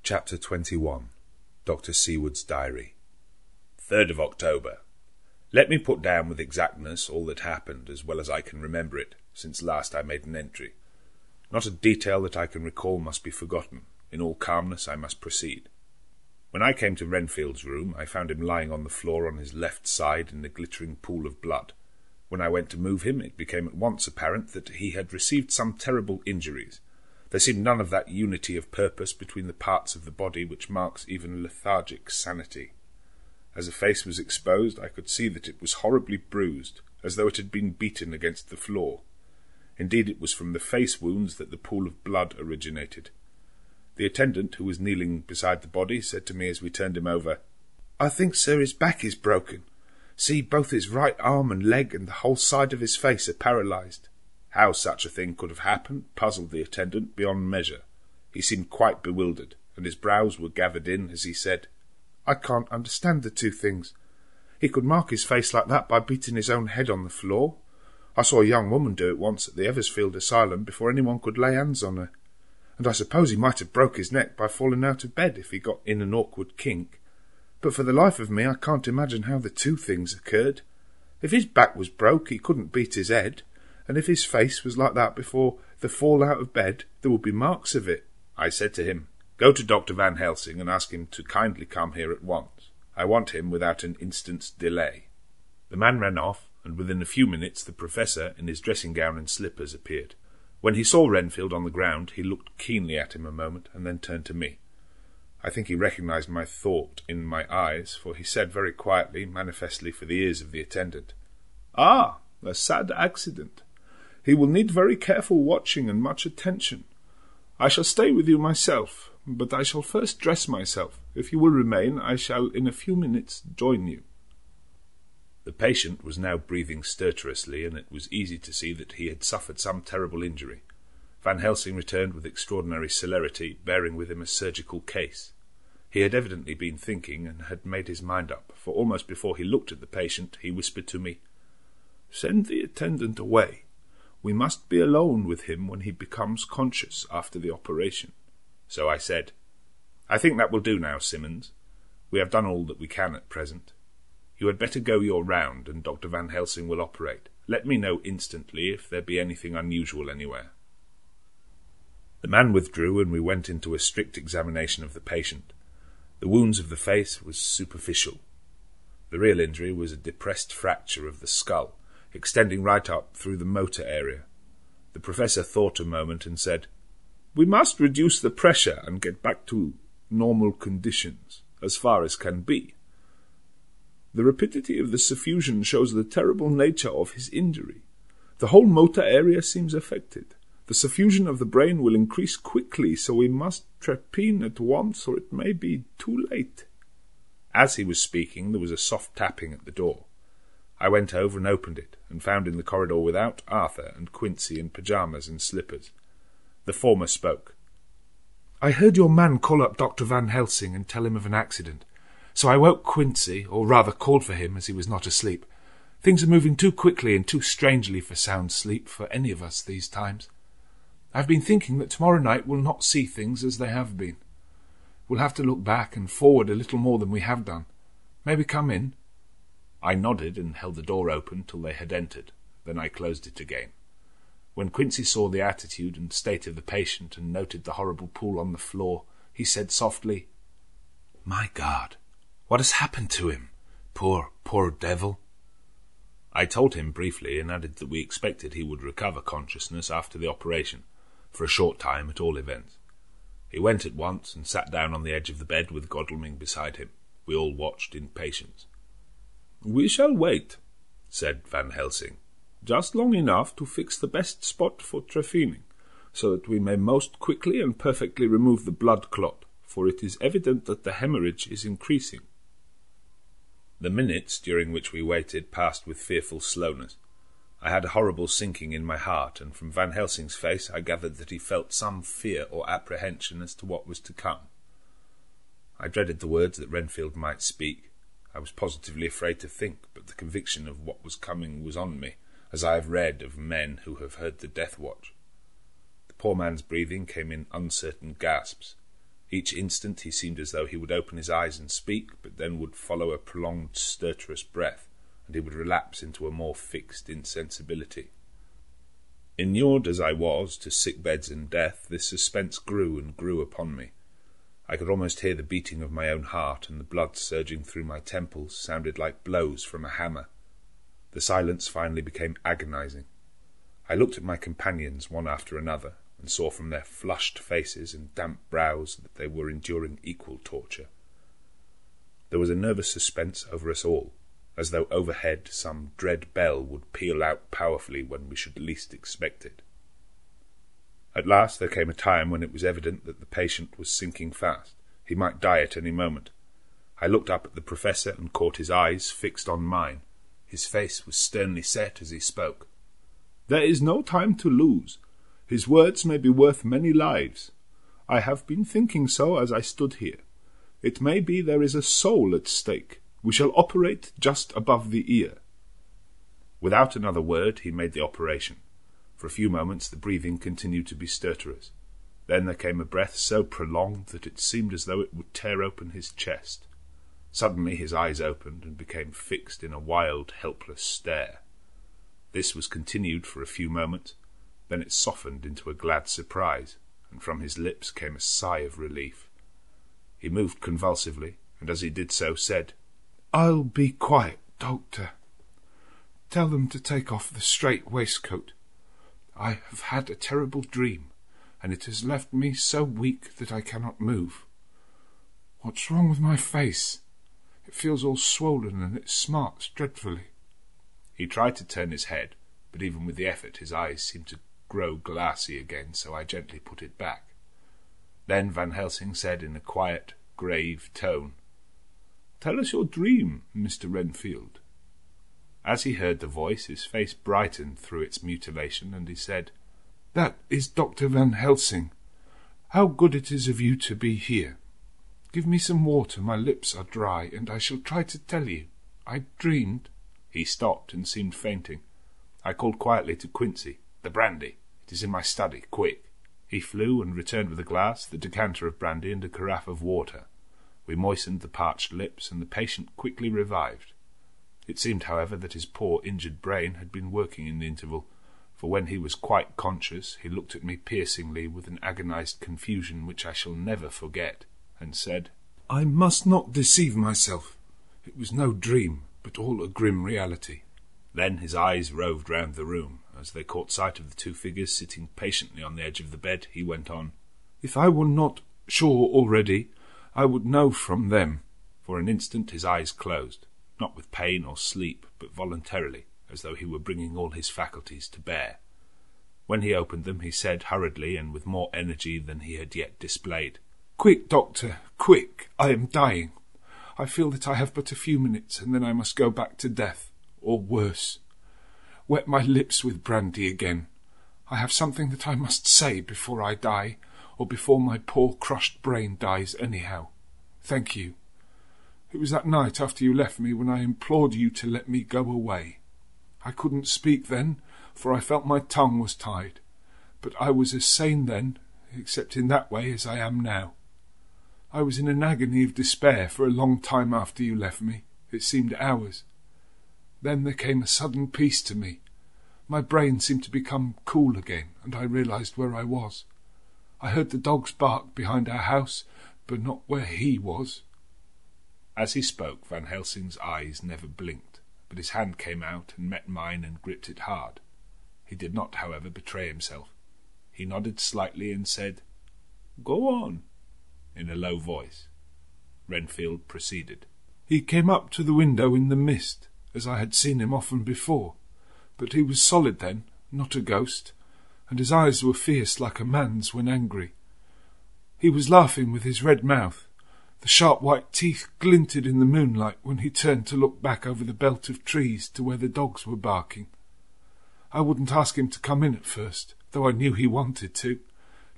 Chapter 21. Dr. Seward's Diary. 3rd of October. Let me put down with exactness all that happened, as well as I can remember it, since last I made an entry. Not a detail that I can recall must be forgotten. In all calmness I must proceed. When I came to Renfield's room, I found him lying on the floor on his left side in a glittering pool of blood. When I went to move him, it became at once apparent that he had received some terrible injuries. There seemed none of that unity of purpose between the parts of the body which marks even lethargic sanity. As the face was exposed, I could see that it was horribly bruised, as though it had been beaten against the floor. Indeed, it was from the face wounds that the pool of blood originated. The attendant, who was kneeling beside the body, said to me as we turned him over, "I think, sir, his back is broken. See, both his right arm and leg and the whole side of his face are paralysed." How such a thing could have happened puzzled the attendant beyond measure. He seemed quite bewildered, and his brows were gathered in as he said, "I can't understand the two things. He could mark his face like that by beating his own head on the floor. I saw a young woman do it once at the Eversfield Asylum before anyone could lay hands on her. And I suppose he might have broke his neck by falling out of bed if he got in an awkward kink. But for the life of me I can't imagine how the two things occurred. If his back was broke he couldn't beat his head, and if his face was like that before the fall out of bed there would be marks of it." I said to him, "Go to Dr. Van Helsing and ask him to kindly come here at once. I want him without an instant's delay." The man ran off, and within a few minutes the professor, in his dressing gown and slippers, appeared. When he saw Renfield on the ground, he looked keenly at him a moment, and then turned to me. I think he recognised my thought in my eyes, for he said very quietly, manifestly for the ears of the attendant, "Ah, a sad accident. He will need very careful watching and much attention. I shall stay with you myself, but I shall first dress myself. If you will remain, I shall in a few minutes join you." The patient was now breathing stertorously, and it was easy to see that he had suffered some terrible injury. Van Helsing returned with extraordinary celerity, bearing with him a surgical case. He had evidently been thinking, and had made his mind up, for almost before he looked at the patient, he whispered to me, "Send the attendant away. We must be alone with him when he becomes conscious after the operation." So I said, "I think that will do now, Simmons. We have done all that we can at present. You had better go your round, and Dr. Van Helsing will operate. Let me know instantly if there be anything unusual anywhere." The man withdrew, and we went into a strict examination of the patient. The wounds of the face was superficial. The real injury was a depressed fracture of the skull, extending right up through the motor area. The professor thought a moment and said, "We must reduce the pressure and get back to normal conditions, as far as can be. The rapidity of the suffusion shows the terrible nature of his injury. The whole motor area seems affected. The suffusion of the brain will increase quickly, so we must trepanne at once, or it may be too late." As he was speaking, there was a soft tapping at the door. I went over and opened it, and found in the corridor without Arthur and Quincy in pyjamas and slippers. The former spoke. "I heard your man call up Dr. Van Helsing and tell him of an accident. So I woke Quincy, or rather called for him, as he was not asleep. Things are moving too quickly and too strangely for sound sleep for any of us these times. I've been thinking that tomorrow night we'll not see things as they have been. We'll have to look back and forward a little more than we have done. May we come in?" I nodded and held the door open till they had entered. Then I closed it again. When Quincy saw the attitude and state of the patient and noted the horrible pool on the floor, he said softly, "My God, what has happened to him? Poor devil." I told him briefly, and added that we expected he would recover consciousness after the operation, for a short time at all events. He went at once and sat down on the edge of the bed with Godalming beside him. We all watched in patience. "We shall wait," said Van Helsing, "just long enough to fix the best spot for trephining, so that we may most quickly and perfectly remove the blood clot, for it is evident that the hemorrhage is increasing." The minutes during which we waited passed with fearful slowness. I had a horrible sinking in my heart, and from Van Helsing's face I gathered that he felt some fear or apprehension as to what was to come. I dreaded the words that Renfield might speak. I was positively afraid to think, but the conviction of what was coming was on me, as I have read of men who have heard the death watch. The poor man's breathing came in uncertain gasps. Each instant he seemed as though he would open his eyes and speak, but then would follow a prolonged stertorous breath, and he would relapse into a more fixed insensibility. Inured as I was to sick beds and death, this suspense grew and grew upon me. I could almost hear the beating of my own heart, and the blood surging through my temples sounded like blows from a hammer. The silence finally became agonizing. I looked at my companions one after another, and saw from their flushed faces and damp brows that they were enduring equal torture. There was a nervous suspense over us all, as though overhead some dread bell would peal out powerfully when we should least expect it. At last there came a time when it was evident that the patient was sinking fast. He might die at any moment. I looked up at the professor and caught his eyes fixed on mine. His face was sternly set as he spoke. "There is no time to lose. His words may be worth many lives. I have been thinking so as I stood here. It may be there is a soul at stake. We shall operate just above the ear." Without another word he made the operation. For a few moments the breathing continued to be stertorous. Then there came a breath so prolonged that it seemed as though it would tear open his chest. Suddenly his eyes opened and became fixed in a wild, helpless stare. This was continued for a few moments, then it softened into a glad surprise, and from his lips came a sigh of relief. He moved convulsively, and as he did so said, "I'll be quiet, Doctor. Tell them to take off the strait waistcoat. I have had a terrible dream, and it has left me so weak that I cannot move. What's wrong with my face? It feels all swollen and it smarts dreadfully." He tried to turn his head, but even with the effort his eyes seemed to grow glassy again, so I gently put it back. Then Van Helsing said in a quiet, grave tone, "Tell us your dream, Mr. Renfield." As he heard the voice, his face brightened through its mutilation, and he said, "That is Dr. Van Helsing. How good it is of you to be here. Give me some water, my lips are dry, and I shall try to tell you. I dreamed—" He stopped and seemed fainting. I called quietly to Quincy, "The brandy. It is in my study. Quick." He flew and returned with a glass, the decanter of brandy, and a carafe of water. We moistened the parched lips, and the patient quickly revived. It seemed, however, that his poor injured brain had been working in the interval, for when he was quite conscious he looked at me piercingly with an agonized confusion which I shall never forget, and said, "I must not deceive myself. It was no dream, but all a grim reality." Then his eyes roved round the room. As they caught sight of the two figures sitting patiently on the edge of the bed, he went on, "If I were not sure already, I would know from them." For an instant his eyes closed, not with pain or sleep, but voluntarily, as though he were bringing all his faculties to bear. When he opened them, he said hurriedly, and with more energy than he had yet displayed, "Quick, Doctor, quick! I am dying. I feel that I have but a few minutes, and then I must go back to death, or worse. Wet my lips with brandy again. I have something that I must say before I die, or before my poor crushed brain dies anyhow. Thank you. It was that night after you left me when I implored you to let me go away. I couldn't speak then, for I felt my tongue was tied, but I was as sane then, except in that way, as I am now. I was in an agony of despair for a long time after you left me. It seemed hours. Then there came a sudden peace to me. My brain seemed to become cool again, and I realized where I was. I heard the dogs bark behind our house, but not where he was." As he spoke, Van Helsing's eyes never blinked, but his hand came out and met mine and gripped it hard. He did not, however, betray himself. He nodded slightly and said, "Go on," in a low voice. Renfield proceeded. "He came up to the window in the mist, as I had seen him often before, but he was solid then, not a ghost, and his eyes were fierce like a man's when angry. He was laughing with his red mouth. The sharp white teeth glinted in the moonlight when he turned to look back over the belt of trees to where the dogs were barking. I wouldn't ask him to come in at first, though I knew he wanted to,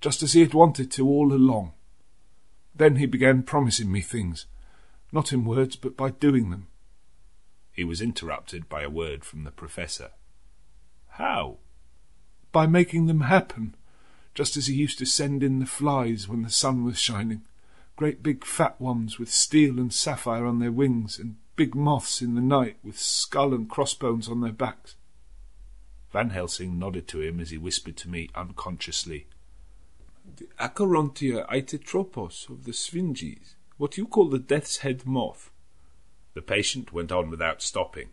just as he had wanted to all along. Then he began promising me things, not in words but by doing them." He was interrupted by a word from the professor. "How?" "By making them happen, just as he used to send in the flies when the sun was shining, great big fat ones with steel and sapphire on their wings, and big moths in the night with skull and crossbones on their backs. Van Helsing nodded to him as he whispered to me unconsciously. The Acherontia aetetropos of the Sphinges, what you call the death's head moth. The patient went on without stopping.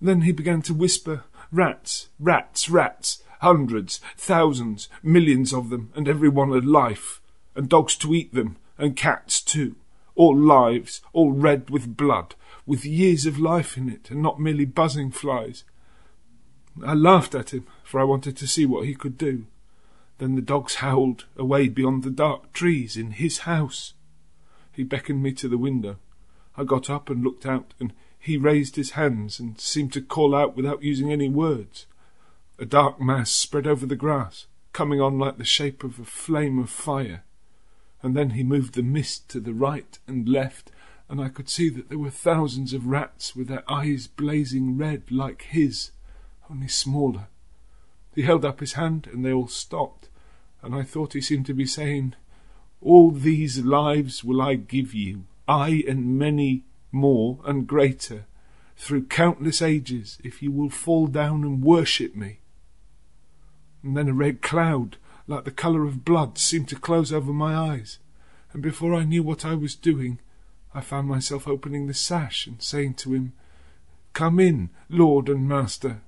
Then he began to whisper, rats, rats, rats, hundreds, thousands, millions of them, and every one a life, and dogs to eat them, and cats too, all lives, all red with blood, with years of life in it, and not merely buzzing flies. I laughed at him, for I wanted to see what he could do. Then the dogs howled away beyond the dark trees in his house. He beckoned me to the window. I got up and looked out, and he raised his hands and seemed to call out without using any words. A dark mass spread over the grass, coming on like the shape of a flame of fire. And then he moved the mist to the right and left, and I could see that there were thousands of rats with their eyes blazing red like his, only smaller. He held up his hand, and they all stopped, and I thought he seemed to be saying, "All these lives will I give you, I and many more and greater, through countless ages, if you will fall down and worship me." And then a red cloud, like the colour of blood, seemed to close over my eyes, and before I knew what I was doing, I found myself opening the sash and saying to him, "Come in, Lord and Master."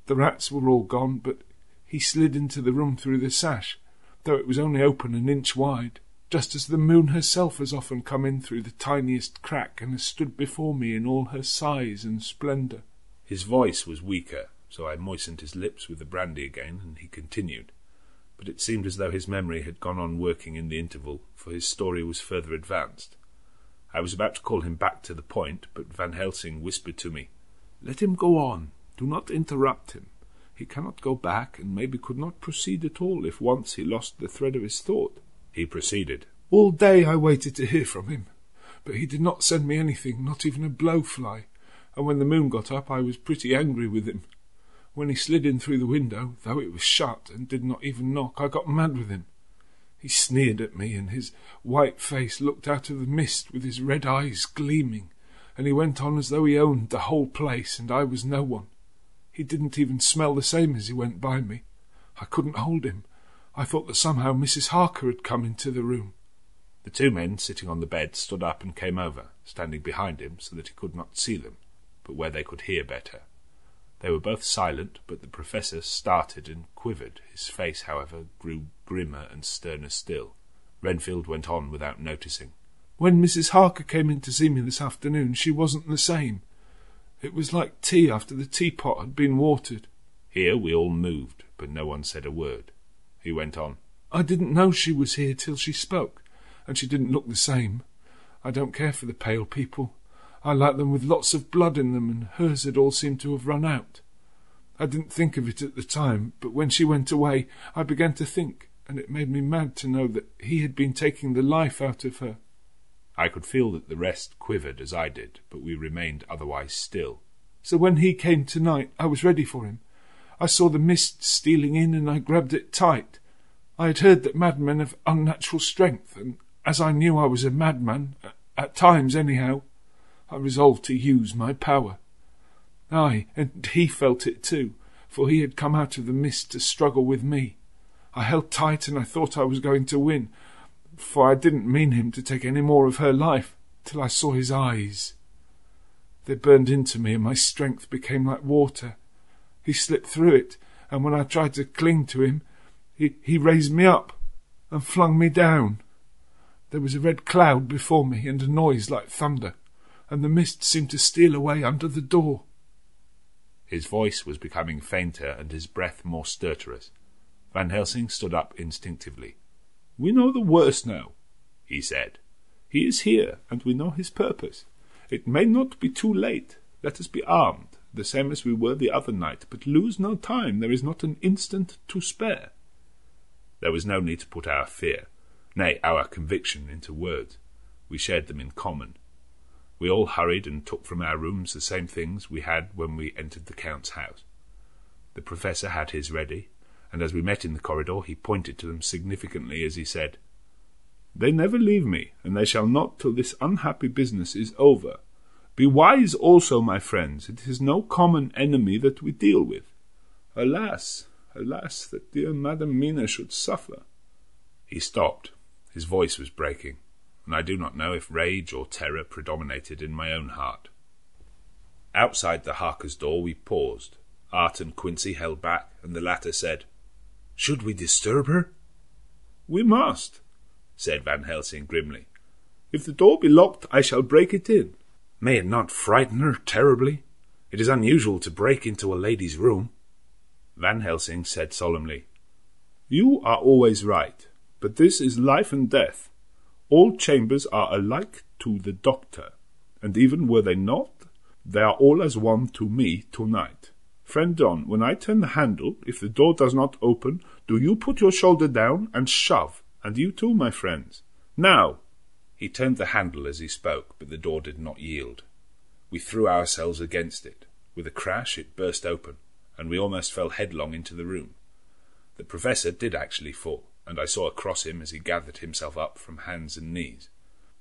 The rats were all gone, but he slid into the room through the sash, though it was only open an inch wide, just as the moon herself has often come in through the tiniest crack and has stood before me in all her size and splendour. His voice was weaker, so I moistened his lips with the brandy again, and he continued. But it seemed as though his memory had gone on working in the interval, for his story was further advanced. I was about to call him back to the point, but Van Helsing whispered to me, "Let him go on. Do not interrupt him. He cannot go back, and maybe could not proceed at all if once he lost the thread of his thought." He proceeded. "All day I waited to hear from him, but he did not send me anything, not even a blowfly, and when the moon got up I was pretty angry with him. When he slid in through the window, though it was shut, and did not even knock, I got mad with him. He sneered at me, and his white face looked out of the mist with his red eyes gleaming, and he went on as though he owned the whole place, and I was no one. He didn't even smell the same as he went by me. I couldn't hold him. I thought that somehow Mrs. Harker had come into the room." The two men sitting on the bed stood up and came over, standing behind him so that he could not see them, but where they could hear better. They were both silent, but the professor started and quivered. His face, however, grew grimmer and sterner still. Renfield went on without noticing. "When Mrs. Harker came in to see me this afternoon, she wasn't the same. It was like tea after the teapot had been watered." Here we all moved, but no one said a word. He went on. "I didn't know she was here till she spoke, and she didn't look the same. I don't care for the pale people. I like them with lots of blood in them, and hers had all seemed to have run out. I didn't think of it at the time, but when she went away I began to think, and it made me mad to know that he had been taking the life out of her." I could feel that the rest quivered as I did, but we remained otherwise still. "So when he came tonight, I was ready for him. I saw the mist stealing in, and I grabbed it tight. I had heard that madmen have unnatural strength, and as I knew I was a madman, at times anyhow, I resolved to use my power. Aye, and he felt it too, for he had come out of the mist to struggle with me. I held tight, and I thought I was going to win, for I didn't mean him to take any more of her life, till I saw his eyes. They burned into me, and my strength became like water. He slipped through it, and when I tried to cling to him, he raised me up and flung me down. There was a red cloud before me, and a noise like thunder, and the mist seemed to steal away under the door." His voice was becoming fainter, and his breath more stertorous. Van Helsing stood up instinctively. "We know the worst now," he said. "He is here, and we know his purpose. It may not be too late. Let us be armed, the same as we were the other night, but lose no time. There is not an instant to spare." There was no need to put our fear, nay, our conviction, into words. We shared them in common. We all hurried and took from our rooms the same things we had when we entered the Count's house. The professor had his ready, and as we met in the corridor he pointed to them significantly as he said, They never leave me, and they shall not till this unhappy business is over. Be wise also, my friends, it is no common enemy that we deal with. Alas, alas, that dear Madam Mina should suffer." He stopped. His voice was breaking, and I do not know if rage or terror predominated in my own heart. Outside the Harker's door we paused. Art and Quincy held back, and the latter said, "Should we disturb her?" "We must," said Van Helsing grimly. "If the door be locked, I shall break it in." "May it not frighten her terribly? It is unusual to break into a lady's room." Van Helsing said solemnly, "You are always right, but this is life and death. All chambers are alike to the doctor, and even were they not, they are all as one to me tonight. Friend John, when I turn the handle, if the door does not open, do you put your shoulder down and shove, and you too, my friends. Now!" He turned the handle as he spoke, but the door did not yield. We threw ourselves against it. With a crash it burst open, and we almost fell headlong into the room. The professor did actually fall, and I saw across him as he gathered himself up from hands and knees.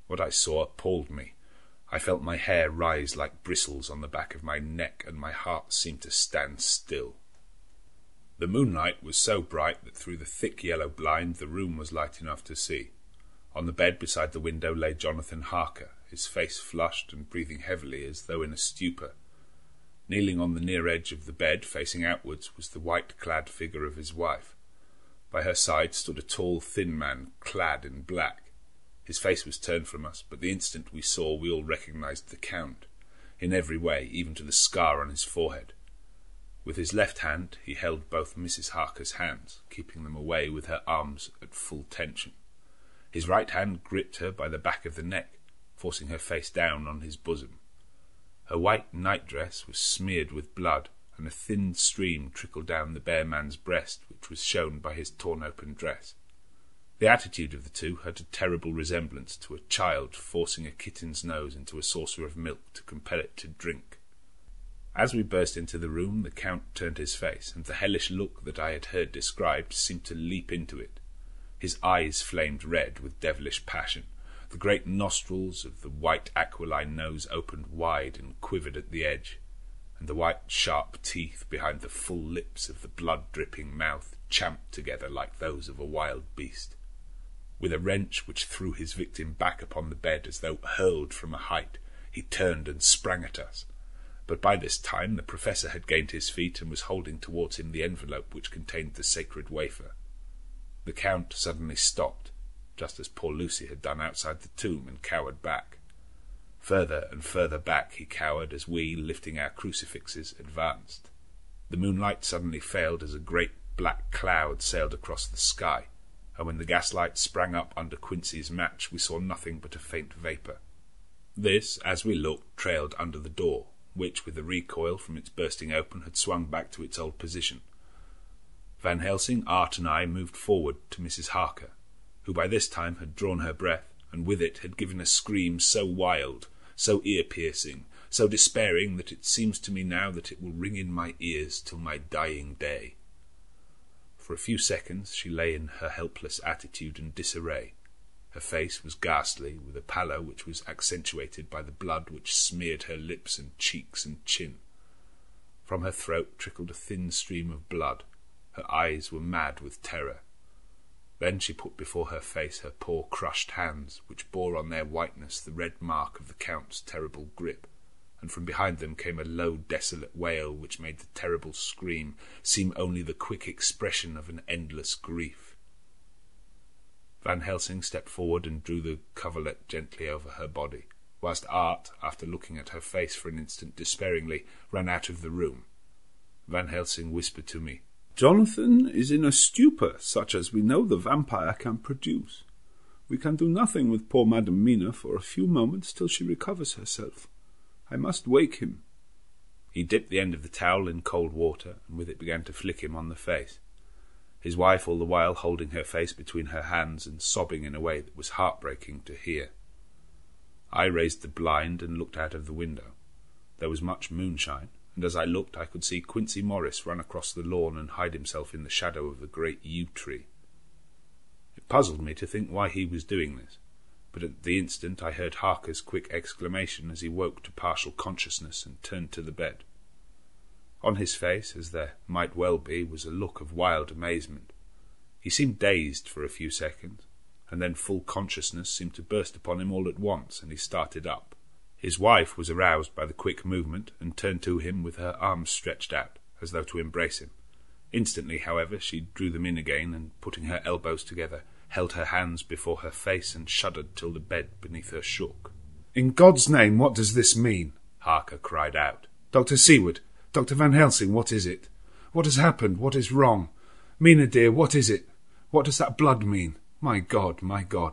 What I saw appalled me. I felt my hair rise like bristles on the back of my neck, and my heart seemed to stand still. The moonlight was so bright that through the thick yellow blind the room was light enough to see. On the bed beside the window lay Jonathan Harker, his face flushed and breathing heavily as though in a stupor. Kneeling on the near edge of the bed, facing outwards, was the white-clad figure of his wife. By her side stood a tall, thin man, clad in black. His face was turned from us, but the instant we saw, we all recognized the Count, in every way, even to the scar on his forehead. With his left hand he held both Mrs. Harker's hands, keeping them away with her arms at full tension. His right hand gripped her by the back of the neck, forcing her face down on his bosom. Her white nightdress was smeared with blood, and a thin stream trickled down the bare man's breast, which was shown by his torn-open dress. The attitude of the two had a terrible resemblance to a child forcing a kitten's nose into a saucer of milk to compel it to drink. As we burst into the room, the Count turned his face, and the hellish look that I had heard described seemed to leap into it. His eyes flamed red with devilish passion. The great nostrils of the white aquiline nose opened wide and quivered at the edge, and the white sharp teeth behind the full lips of the blood-dripping mouth champed together like those of a wild beast. With a wrench which threw his victim back upon the bed as though hurled from a height, he turned and sprang at us. But by this time the professor had gained his feet and was holding towards him the envelope which contained the sacred wafer. The Count suddenly stopped, just as poor Lucy had done outside the tomb, and cowered back. Further and further back he cowered as we, lifting our crucifixes, advanced. The moonlight suddenly failed as a great black cloud sailed across the sky, and when the gaslight sprang up under Quincy's match we saw nothing but a faint vapour. This, as we looked, trailed under the door, which, with the recoil from its bursting open, had swung back to its old position. Van Helsing, Art, and I moved forward to Mrs. Harker, who by this time had drawn her breath, and with it had given a scream so wild, so ear-piercing, so despairing, that it seems to me now that it will ring in my ears till my dying day. For a few seconds she lay in her helpless attitude and disarray. Her face was ghastly, with a pallor which was accentuated by the blood which smeared her lips and cheeks and chin. From her throat trickled a thin stream of blood. Her eyes were mad with terror. Then she put before her face her poor crushed hands, which bore on their whiteness the red mark of the Count's terrible grip, and from behind them came a low, desolate wail which made the terrible scream seem only the quick expression of an endless grief. Van Helsing stepped forward and drew the coverlet gently over her body, whilst Art, after looking at her face for an instant despairingly, ran out of the room. Van Helsing whispered to me, "Jonathan is in a stupor such as we know the vampire can produce. We can do nothing with poor Madam Mina for a few moments till she recovers herself. I must wake him." He dipped the end of the towel in cold water, and with it began to flick him on the face, his wife all the while holding her face between her hands and sobbing in a way that was heartbreaking to hear. I raised the blind and looked out of the window. There was much moonshine, and as I looked I could see Quincy Morris run across the lawn and hide himself in the shadow of the great yew tree. It puzzled me to think why he was doing this, but at the instant I heard Harker's quick exclamation as he woke to partial consciousness and turned to the bed. On his face, as there might well be, was a look of wild amazement. He seemed dazed for a few seconds, and then full consciousness seemed to burst upon him all at once, and he started up. His wife was aroused by the quick movement, and turned to him with her arms stretched out, as though to embrace him. Instantly, however, she drew them in again, and putting her elbows together, held her hands before her face and shuddered till the bed beneath her shook. "In God's name, what does this mean?" Harker cried out. "Dr. Seward, Dr. Van Helsing, what is it? What has happened? What is wrong? Mina, dear, what is it? What does that blood mean? My God,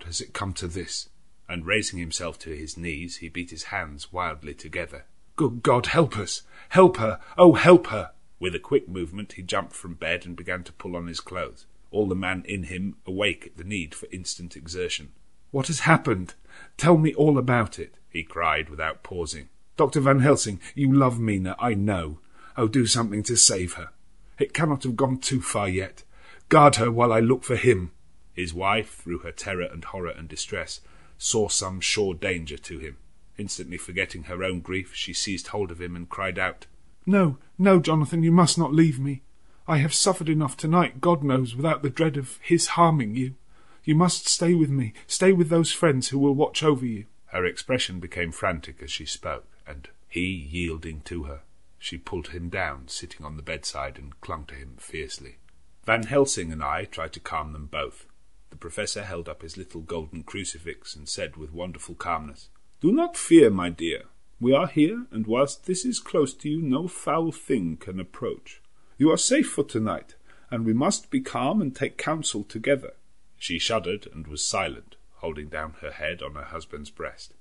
has it come to this?" And raising himself to his knees, he beat his hands wildly together. "Good God, help us! Help her! Oh, help her!" With a quick movement he jumped from bed and began to pull on his clothes, all the man in him awake at the need for instant exertion. "What has happened? Tell me all about it," he cried without pausing. "Dr. Van Helsing, you love Mina, I know. Oh, do something to save her. It cannot have gone too far yet. Guard her while I look for him." His wife, through her terror and horror and distress, saw some sure danger to him. Instantly forgetting her own grief, she seized hold of him and cried out, No, Jonathan, you must not leave me. I have suffered enough tonight, God knows, without the dread of his harming you. You must stay with me, stay with those friends who will watch over you." Her expression became frantic as she spoke, and he yielding to her, she pulled him down, sitting on the bedside, and clung to him fiercely. Van Helsing and I tried to calm them both. The professor held up his little golden crucifix and said with wonderful calmness, "Do not fear, my dear. We are here, and whilst this is close to you, no foul thing can approach. You are safe for tonight, and we must be calm and take counsel together." She shuddered and was silent, holding down her head on her husband's breast.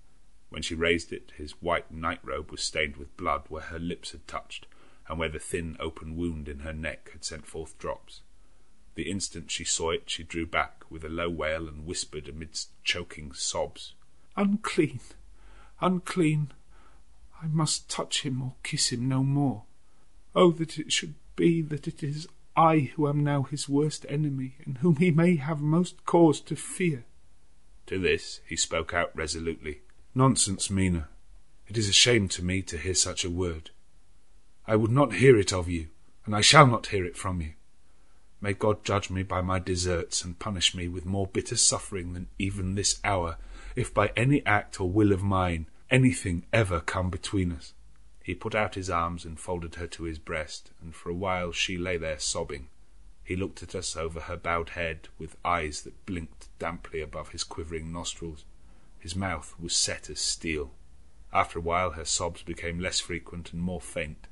When she raised it, his white night-robe was stained with blood where her lips had touched, and where the thin open wound in her neck had sent forth drops. The instant she saw it, she drew back with a low wail and whispered amidst choking sobs, Unclean! I must touch him or kiss him no more. Oh, that it should be that it is I who am now his worst enemy, and whom he may have most cause to fear." To this he spoke out resolutely, "Nonsense, Mina. It is a shame to me to hear such a word. I would not hear it of you, and I shall not hear it from you. May God judge me by my deserts, and punish me with more bitter suffering than even this hour, if by any act or will of mine anything ever come between us." He put out his arms and folded her to his breast, and for a while she lay there sobbing. He looked at us over her bowed head, with eyes that blinked damply above his quivering nostrils. His mouth was set as steel. After a while her sobs became less frequent and more faint,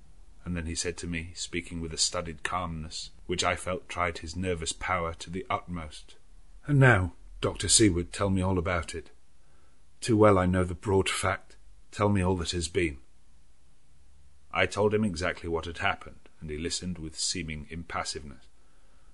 and then he said to me, speaking with a studied calmness, which I felt tried his nervous power to the utmost, "And now, Dr. Seward, tell me all about it. Too well I know the broad fact. Tell me all that has been." I told him exactly what had happened, and he listened with seeming impassiveness.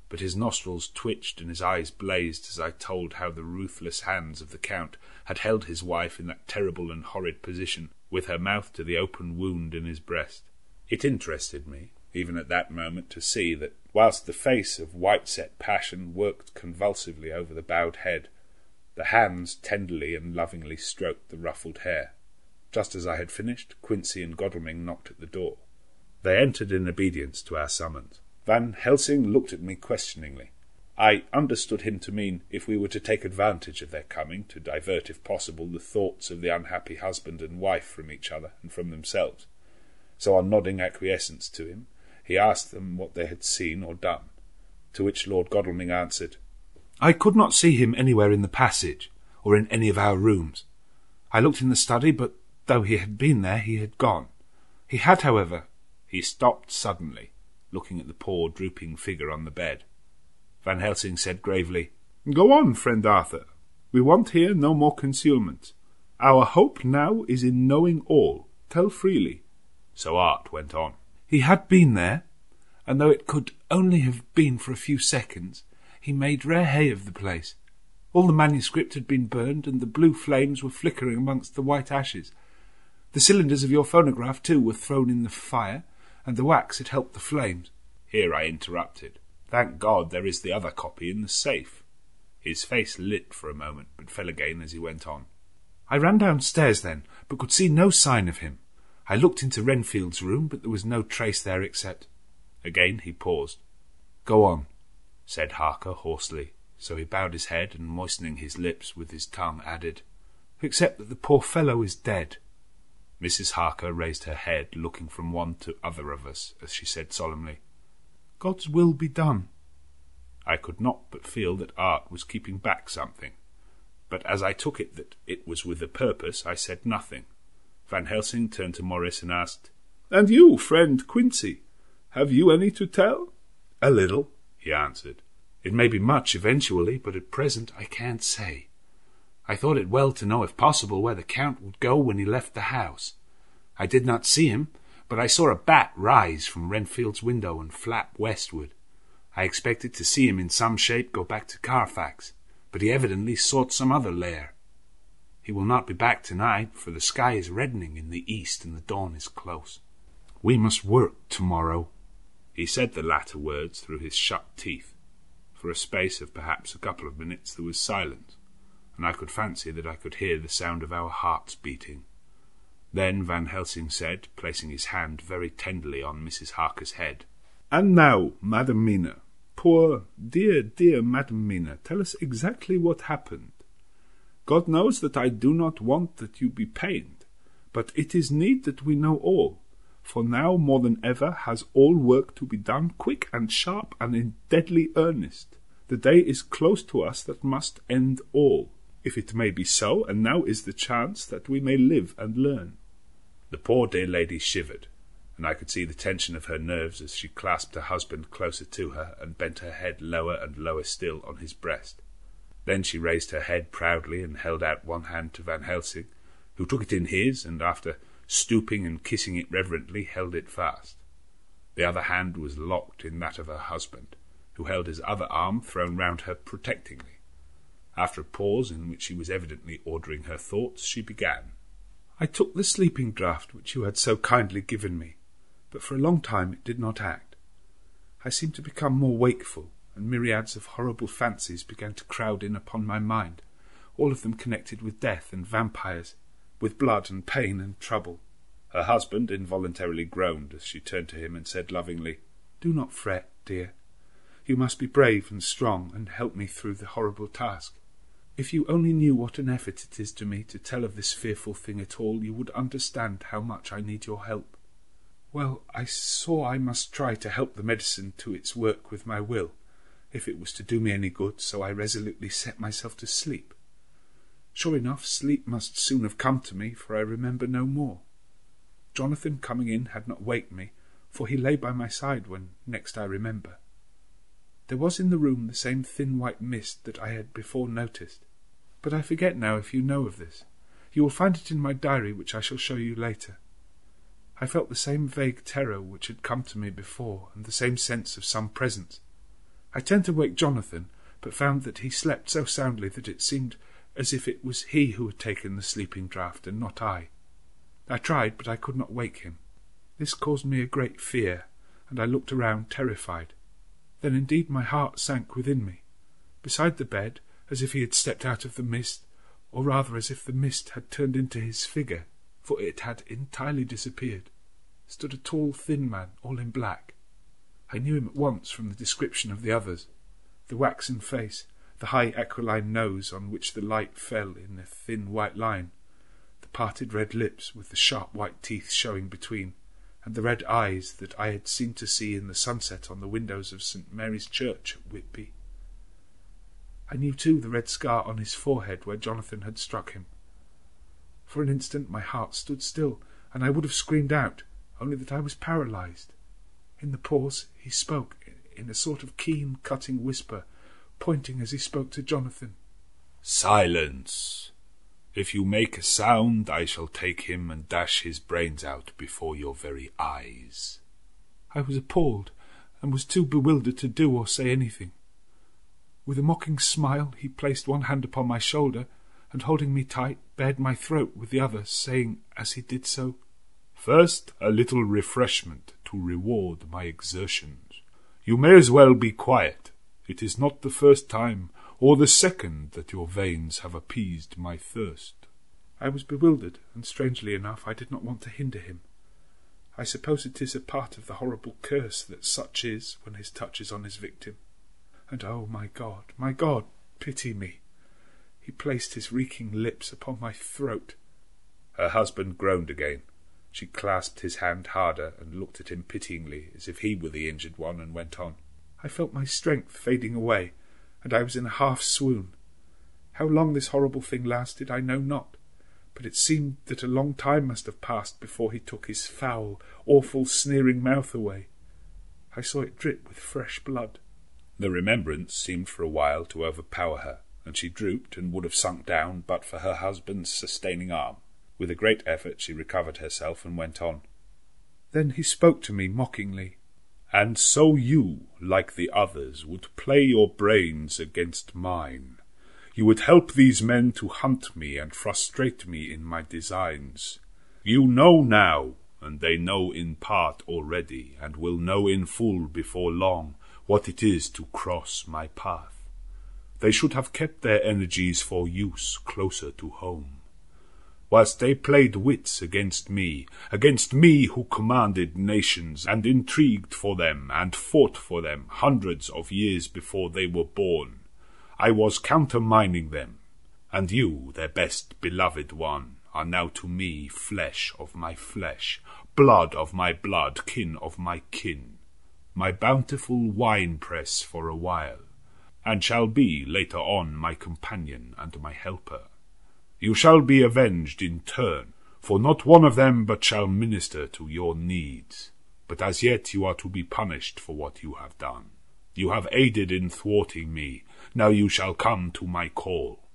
But his nostrils twitched and his eyes blazed as I told how the ruthless hands of the Count had held his wife in that terrible and horrid position, with her mouth to the open wound in his breast. It interested me, even at that moment, to see that, whilst the face of white-set passion worked convulsively over the bowed head, the hands tenderly and lovingly stroked the ruffled hair. Just as I had finished, Quincy and Godalming knocked at the door. They entered in obedience to our summons. Van Helsing looked at me questioningly. I understood him to mean if we were to take advantage of their coming, to divert, if possible, the thoughts of the unhappy husband and wife from each other and from themselves. So on nodding acquiescence to him, he asked them what they had seen or done, to which Lord Godalming answered, "I could not see him anywhere in the passage, or in any of our rooms. I looked in the study, but though he had been there, he had gone. He had, however—" He stopped suddenly, looking at the poor drooping figure on the bed. Van Helsing said gravely, "Go on, friend Arthur. We want here no more concealment. Our hope now is in knowing all. Tell freely." So Art went on. "He had been there, and though it could only have been for a few seconds, he made rare hay of the place. All the manuscript had been burned, and the blue flames were flickering amongst the white ashes. The cylinders of your phonograph, too, were thrown in the fire, and the wax had helped the flames." Here I interrupted. "Thank God there is the other copy in the safe." His face lit for a moment, but fell again as he went on. I ran downstairs then, but could see no sign of him. I looked into Renfield's room, but there was no trace there except... Again he paused. Go on, said Harker hoarsely, so he bowed his head and, moistening his lips with his tongue, added, except that the poor fellow is dead. Mrs. Harker raised her head, looking from one to other of us, as she said solemnly, God's will be done. I could not but feel that Art was keeping back something, but as I took it that it was with a purpose, I said nothing. Van Helsing turned to Morris and asked, And you, friend Quincy, have you any to tell? A little, he answered. It may be much eventually, but at present I can't say. I thought it well to know, if possible, where the Count would go when he left the house. I did not see him, but I saw a bat rise from Renfield's window and flap westward. I expected to see him in some shape go back to Carfax, but he evidently sought some other lair. He will not be back tonight, for the sky is reddening in the east and the dawn is close. We must work tomorrow. He said the latter words through his shut teeth. For a space of perhaps a couple of minutes there was silence, and I could fancy that I could hear the sound of our hearts beating. Then Van Helsing said, placing his hand very tenderly on Mrs. Harker's head, And now, Madam Mina, poor, dear, dear Madam Mina, tell us exactly what happened. God knows that I do not want that you be pained, but it is need that we know all, for now more than ever has all work to be done quick and sharp and in deadly earnest. The day is close to us that must end all, if it may be so, and now is the chance that we may live and learn. The poor dear lady shivered, and I could see the tension of her nerves as she clasped her husband closer to her and bent her head lower and lower still on his breast. Then she raised her head proudly and held out one hand to Van Helsing, who took it in his, and after stooping and kissing it reverently, held it fast. The other hand was locked in that of her husband, who held his other arm thrown round her protectingly. After a pause in which she was evidently ordering her thoughts, she began. I took the sleeping draught which you had so kindly given me, but for a long time it did not act. I seemed to become more wakeful, and myriads of horrible fancies began to crowd in upon my mind, all of them connected with death and vampires, with blood and pain and trouble. Her husband involuntarily groaned as she turned to him and said lovingly, Do not fret, dear. You must be brave and strong and help me through the horrible task. If you only knew what an effort it is to me to tell of this fearful thing at all, you would understand how much I need your help. Well, I saw I must try to help the medicine to its work with my will, if it was to do me any good, so I resolutely set myself to sleep. Sure enough, sleep must soon have come to me, for I remember no more. Jonathan coming in had not waked me, for he lay by my side when next I remember. There was in the room the same thin white mist that I had before noticed, but I forget now if you know of this. You will find it in my diary, which I shall show you later. I felt the same vague terror which had come to me before, and the same sense of some presence. I turned to wake Jonathan, but found that he slept so soundly that it seemed as if it was he who had taken the sleeping draught, and not I. I tried, but I could not wake him. This caused me a great fear, and I looked around terrified. Then indeed my heart sank within me. Beside the bed, as if he had stepped out of the mist, or rather as if the mist had turned into his figure, for it had entirely disappeared, stood a tall, thin man, all in black. I knew him at once from the description of the others. The waxen face, the high aquiline nose on which the light fell in a thin white line, the parted red lips with the sharp white teeth showing between, and the red eyes that I had seemed to see in the sunset on the windows of St. Mary's Church at Whitby. I knew too the red scar on his forehead where Jonathan had struck him. For an instant my heart stood still, and I would have screamed out, only that I was paralysed. In the pause he spoke, in a sort of keen, cutting whisper, pointing as he spoke to Jonathan. Silence! If you make a sound, I shall take him and dash his brains out before your very eyes. I was appalled, and was too bewildered to do or say anything. With a mocking smile he placed one hand upon my shoulder, and holding me tight, bared my throat with the other, saying as he did so, First, a little refreshment to reward my exertions. You may as well be quiet. It is not the first time or the second that your veins have appeased my thirst?" I was bewildered, and strangely enough I did not want to hinder him. I suppose it is a part of the horrible curse that such is when his touch is on his victim. And oh, my God, pity me. He placed his reeking lips upon my throat. Her husband groaned again. She clasped his hand harder and looked at him pityingly, as if he were the injured one, and went on. I felt my strength fading away, and I was in a half-swoon. How long this horrible thing lasted I know not, but it seemed that a long time must have passed before he took his foul, awful, sneering mouth away. I saw it drip with fresh blood. The remembrance seemed for a while to overpower her, and she drooped and would have sunk down but for her husband's sustaining arm. With a great effort she recovered herself and went on. Then he spoke to me mockingly. "And so you, like the others, would play your brains against mine. You would help these men to hunt me and frustrate me in my designs. You know now, and they know in part already, and will know in full before long, what it is to cross my path. They should have kept their energies for use closer to home. Whilst they played wits against me who commanded nations, and intrigued for them, and fought for them hundreds of years before they were born, I was countermining them, and you, their best beloved one, are now to me flesh of my flesh, blood of my blood, kin of my kin, my bountiful wine-press for a while, and shall be later on my companion and my helper. You shall be avenged in turn, for not one of them but shall minister to your needs. But as yet you are to be punished for what you have done. You have aided in thwarting me, now you shall come to my call.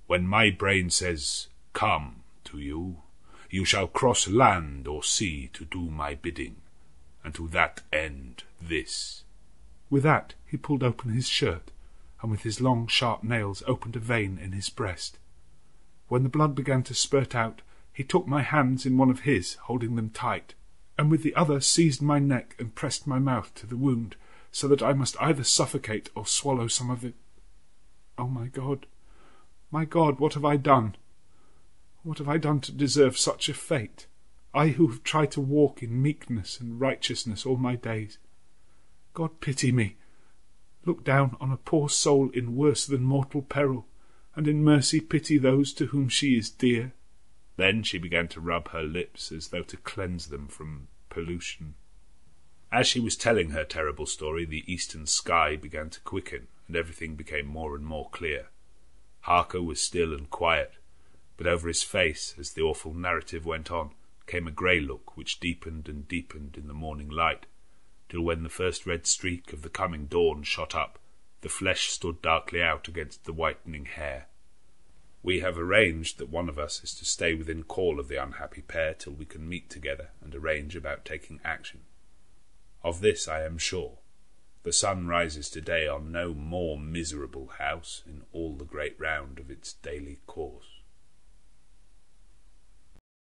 When my brain says, 'Come,' to you, you shall cross land or sea to do my bidding, and to that end this." With that he pulled open his shirt, and with his long sharp nails opened a vein in his breast. When the blood began to spurt out, he took my hands in one of his, holding them tight, and with the other seized my neck and pressed my mouth to the wound, so that I must either suffocate or swallow some of it. Oh, my God, what have I done? What have I done to deserve such a fate? I who have tried to walk in meekness and righteousness all my days. God pity me. Look down on a poor soul in worse than mortal peril, and in mercy pity those to whom she is dear." Then she began to rub her lips as though to cleanse them from pollution. As she was telling her terrible story, the eastern sky began to quicken, and everything became more and more clear. Harker was still and quiet, but over his face, as the awful narrative went on, came a grey look which deepened and deepened in the morning light, till when the first red streak of the coming dawn shot up, the flesh stood darkly out against the whitening hair. We have arranged that one of us is to stay within call of the unhappy pair till we can meet together and arrange about taking action. Of this I am sure. The sun rises today on no more miserable house in all the great round of its daily course.